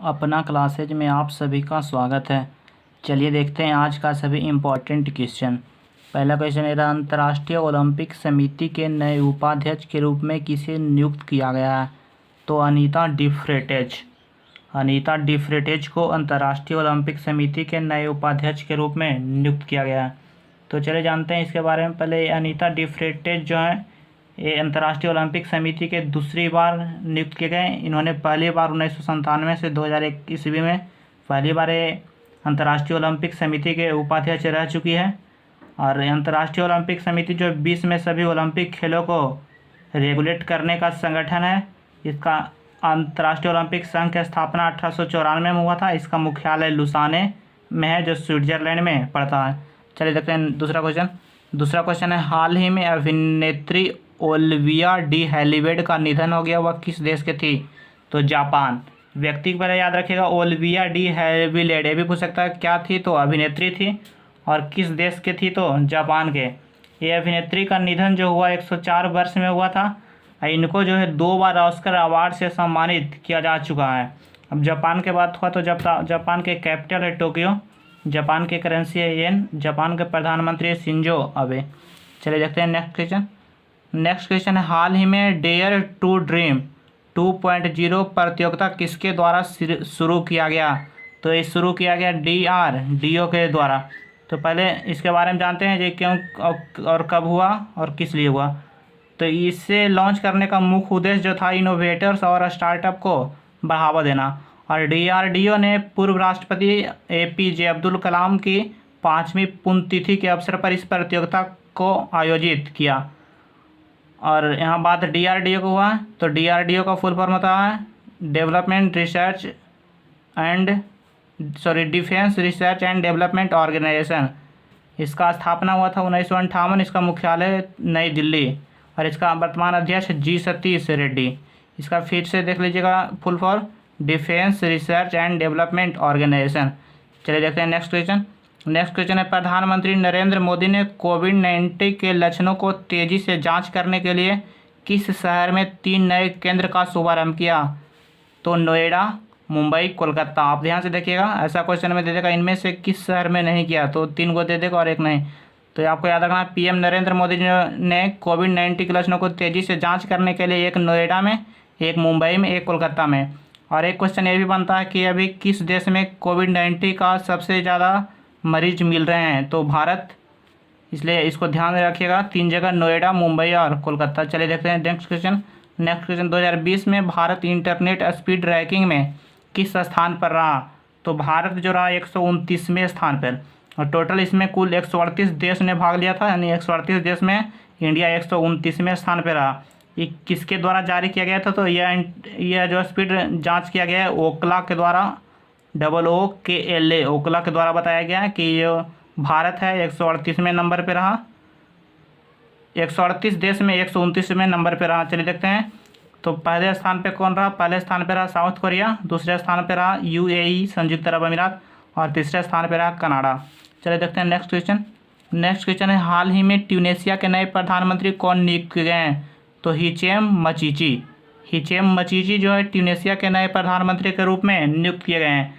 अपना क्लासेज में आप सभी का स्वागत है। चलिए देखते हैं आज का सभी इम्पोर्टेंट क्वेश्चन। पहला क्वेश्चन है, अंतर्राष्ट्रीय ओलंपिक समिति के नए उपाध्यक्ष के रूप में किसे नियुक्त किया गया है? तो अनीता डिफ्रेटेज को अंतर्राष्ट्रीय ओलंपिक समिति के नए उपाध्यक्ष के रूप में नियुक्त किया गया है। तो चले जानते हैं इसके बारे में। पहले अनीता डिफ्रेटेज जो है ये अंतर्राष्ट्रीय ओलंपिक समिति के दूसरी बार नियुक्त किए गए। इन्होंने पहली बार 1997 से 2001 ईस्वी में पहली बार ये अंतर्राष्ट्रीय ओलंपिक समिति के उपाध्यक्ष रह चुकी है। और अंतर्राष्ट्रीय ओलंपिक समिति जो विश्व में सभी ओलंपिक खेलों को रेगुलेट करने का संगठन है। इसका अंतर्राष्ट्रीय ओलंपिक संघ की स्थापना 1894 में हुआ था। इसका मुख्यालय लुसाने में है जो स्विट्जरलैंड में पड़ता है। चलिए देखते हैं दूसरा क्वेश्चन है, हाल ही में अभिनेत्री ओलिविया डी हैविलैंड का निधन हो गया। वह किस देश के थी? तो जापान। व्यक्ति को पहले याद रखिएगा, ओलिविया डी हैविलैंड। ये भी पूछ सकता है क्या थी, तो अभिनेत्री थी। और किस देश के थी, तो जापान के। ये अभिनेत्री का निधन जो हुआ 104 वर्ष में हुआ था। इनको जो है 2 बार ऑस्कर अवार्ड से सम्मानित किया जा चुका है। अब जापान के बात हुआ तो जापान के कैपिटल है टोक्यो, जापान की करेंसी है येन, जापान के प्रधानमंत्री शिंजो अबे। चलिए देखते हैं नेक्स्ट क्वेश्चन है, हाल ही में डेयर टू ड्रीम 2.0 प्रतियोगिता किसके द्वारा शुरू किया गया? तो ये शुरू किया गया DRDO के द्वारा। तो पहले इसके बारे में जानते हैं, ये क्यों और कब हुआ और किस लिए हुआ। तो इसे लॉन्च करने का मुख्य उद्देश्य जो था, इनोवेटर्स और स्टार्टअप को बढ़ावा देना। और DRDO ने पूर्व राष्ट्रपति APJ अब्दुल कलाम की 5वीं पुण्यतिथि के अवसर पर इस प्रतियोगिता को आयोजित किया। और यहाँ बात DRDO को हुआ, तो DRDO का फुल फॉर्म होता है defence research and development organisation. इसका स्थापना हुआ था 1958। इसका मुख्यालय नई दिल्ली और इसका वर्तमान अध्यक्ष G सतीश रेड्डी। इसका फिर से देख लीजिएगा full form, defence research and development organisation. चलिए देखते हैं नेक्स्ट क्वेश्चन है, प्रधानमंत्री नरेंद्र मोदी ने कोविड-19 के लक्षणों को तेजी से जांच करने के लिए किस शहर में 3 नए केंद्र का शुभारंभ किया? तो नोएडा, मुंबई, कोलकाता। आप ध्यान से देखिएगा, ऐसा क्वेश्चन में दे देगा इनमें से किस शहर में नहीं किया, तो 3 को दे देगा और 1 नहीं। तो आपको याद रखना, PM नरेंद्र मोदी ने कोविड-19 के लक्षणों को तेजी से जाँच करने के लिए 1 नोएडा में, 1 मुंबई में, 1 कोलकाता में। और एक क्वेश्चन ये भी बनता है कि अभी किस देश में कोविड-19 का सबसे ज़्यादा मरीज मिल रहे हैं? तो भारत, इसलिए इसको ध्यान में रखिएगा। 3 जगह नोएडा, मुंबई और कोलकाता। चलिए देखते हैं नेक्स्ट क्वेश्चन 2020 में भारत इंटरनेट स्पीड रैंकिंग में किस स्थान पर रहा? तो भारत जो रहा 129वें स्थान पर। और टोटल इसमें कुल 138 देश ने भाग लिया था, यानी 138 देश में इंडिया 129वें स्थान पर रहा। ये किसके द्वारा जारी किया गया था? तो यह जो स्पीड जांच किया गया है ओकला के द्वारा, OOKLA, ओकला के द्वारा बताया गया है कि ये भारत है 138वें नंबर पे रहा। 138 देश में 129वें नंबर पे रहा। चलिए देखते हैं, तो पहले स्थान पे कौन रहा? पहले स्थान पे रहा साउथ कोरिया, दूसरे स्थान पे रहा UAE, संयुक्त अरब अमीरात, और तीसरे स्थान पे रहा कनाडा। चलिए देखते हैं नेक्स्ट क्वेश्चन है, हाल ही में ट्यूनेशिया के नए प्रधानमंत्री कौन नियुक्त किए गए हैं? तो हिचेम मचीची जो है ट्यूनेशिया के नए प्रधानमंत्री के रूप में नियुक्त किए गए हैं।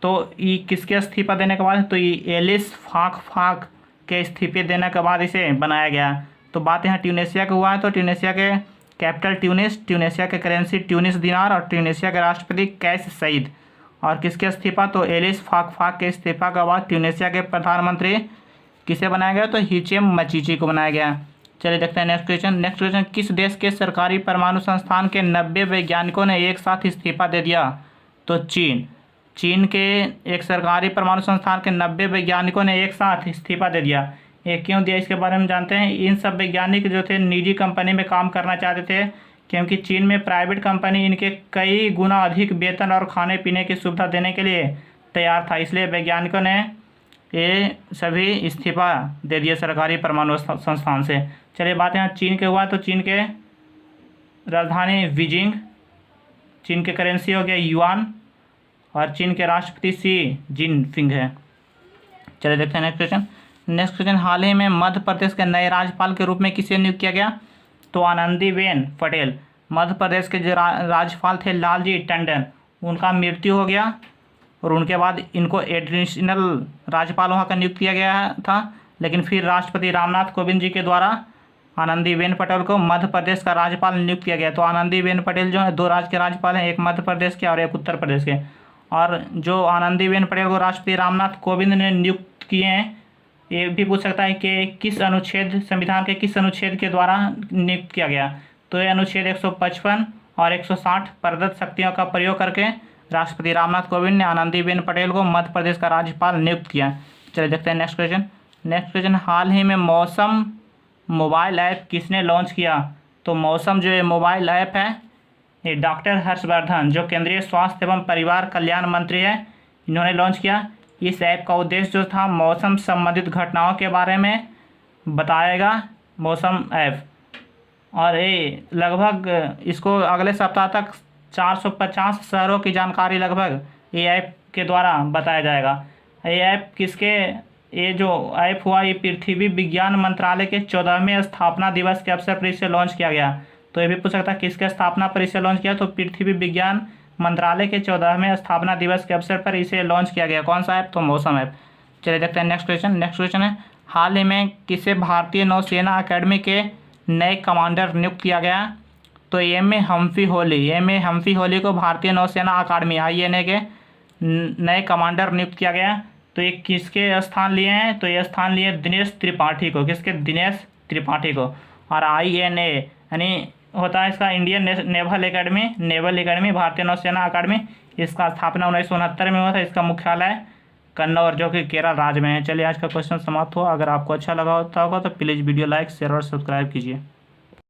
तो ये किसके इस्तीफा देने के बाद? तो ये एलिस फाक के इस्तीफे देने के बाद इसे बनाया गया। तो बात यहाँ ट्यूनेशिया का हुआ है, तो ट्यूनेशिया के कैपिटल ट्यूनेशिया के करेंसी ट्यूनिस दिनार, और ट्यूनेशिया के राष्ट्रपति कैस सईद। और किसके इस्तीफा? तो एलिस फाक के इस्तीफा के बाद ट्यूनेशिया के प्रधानमंत्री किसे बनाया गया? तो हिचेम मचीची को बनाया गया। चलिए देखते हैं नेक्स्ट क्वेश्चन, किस देश के सरकारी परमाणु संस्थान के 90 वैज्ञानिकों ने एक साथ इस्तीफा दे दिया? तो चीन के एक सरकारी परमाणु संस्थान के 90 वैज्ञानिकों ने एक साथ इस्तीफा दे दिया। ये क्यों दिया, इसके बारे में जानते हैं। इन सब वैज्ञानिक जो थे निजी कंपनी में काम करना चाहते थे, क्योंकि चीन में प्राइवेट कंपनी इनके कई गुना अधिक वेतन और खाने पीने की सुविधा देने के लिए तैयार था। इसलिए वैज्ञानिकों ने ये सभी इस्तीफा दे दिए सरकारी परमाणु संस्थान से। चलिए बात यहाँ चीन के हुआ, तो चीन के राजधानी बीजिंग, चीन के करेंसी हो गया युआन, और चीन के राष्ट्रपति शी जिनपिंग है। चलिए देखते हैं नेक्स्ट क्वेश्चन, हाल ही में मध्य प्रदेश के नए राज्यपाल के रूप में किसे नियुक्त किया गया? तो आनंदीबेन पटेल। मध्य प्रदेश के जो राज्यपाल थे लालजी टंडन, उनका मृत्यु हो गया और उनके बाद इनको एडिशनल राज्यपाल वहाँ का नियुक्त किया गया था। लेकिन फिर राष्ट्रपति रामनाथ कोविंद जी के द्वारा आनंदीबेन पटेल को मध्य प्रदेश का राज्यपाल नियुक्त किया गया। तो आनंदीबेन पटेल जो है 2 राज्य के राज्यपाल हैं, एक मध्य प्रदेश के और एक उत्तर प्रदेश के। और जो आनंदीबेन पटेल को राष्ट्रपति रामनाथ कोविंद ने नियुक्त किए हैं, ये भी पूछ सकता है कि किस अनुच्छेद, संविधान के किस अनुच्छेद के द्वारा नियुक्त किया गया। तो ये अनुच्छेद 155 और 160 प्रदत्त शक्तियों का प्रयोग करके राष्ट्रपति रामनाथ कोविंद ने आनंदीबेन पटेल को मध्य प्रदेश का राज्यपाल नियुक्त किया। चलिए देखते हैं नेक्स्ट क्वेश्चन। नेक्स्ट क्वेश्चन, हाल ही में मौसम मोबाइल ऐप किसने लॉन्च किया। तो मौसम जो ये मोबाइल ऐप है, ये डॉक्टर हर्षवर्धन जो केंद्रीय स्वास्थ्य एवं परिवार कल्याण मंत्री है, इन्होंने लॉन्च किया। इस ऐप का उद्देश्य जो था मौसम संबंधित घटनाओं के बारे में बताएगा मौसम ऐप। और ये लगभग इसको अगले सप्ताह तक 450 शहरों की जानकारी लगभग ये ऐप के द्वारा बताया जाएगा। ये ऐप ये जो ऐप हुआ ये पृथ्वी विज्ञान मंत्रालय के 14वें स्थापना दिवस के अवसर पर इसे लॉन्च किया गया। तो ये भी पूछ सकता है किसके स्थापना पर इसे लॉन्च किया। तो पृथ्वी विज्ञान मंत्रालय के 14वें स्थापना दिवस के अवसर पर इसे लॉन्च किया गया। कौन सा ऐप? तो मौसम ऐप। चलिए देखते हैं नेक्स्ट क्वेश्चन। नेक्स्ट क्वेश्चन है, हाल ही में किसे भारतीय नौसेना अकेडमी के नए कमांडर नियुक्त किया गया। तो एम ए हम्फी होली को भारतीय नौसेना अकादमी INA के नए कमांडर नियुक्त किया गया। तो ये किसके स्थान लिए हैं? तो ये स्थान लिए दिनेश त्रिपाठी को। किसके? दिनेश त्रिपाठी को। और INA यानी होता है इसका इंडियन नेवल एकेडमी, भारतीय नौसेना अकादमी। इसका स्थापना 1969 में हुआ था। इसका मुख्यालय कन्नौज जो कि केरल राज्य में है। चलिए आज का क्वेश्चन समाप्त हुआ। अगर आपको अच्छा लगा होता होगा तो प्लीज़ वीडियो लाइक, शेयर और सब्सक्राइब कीजिए।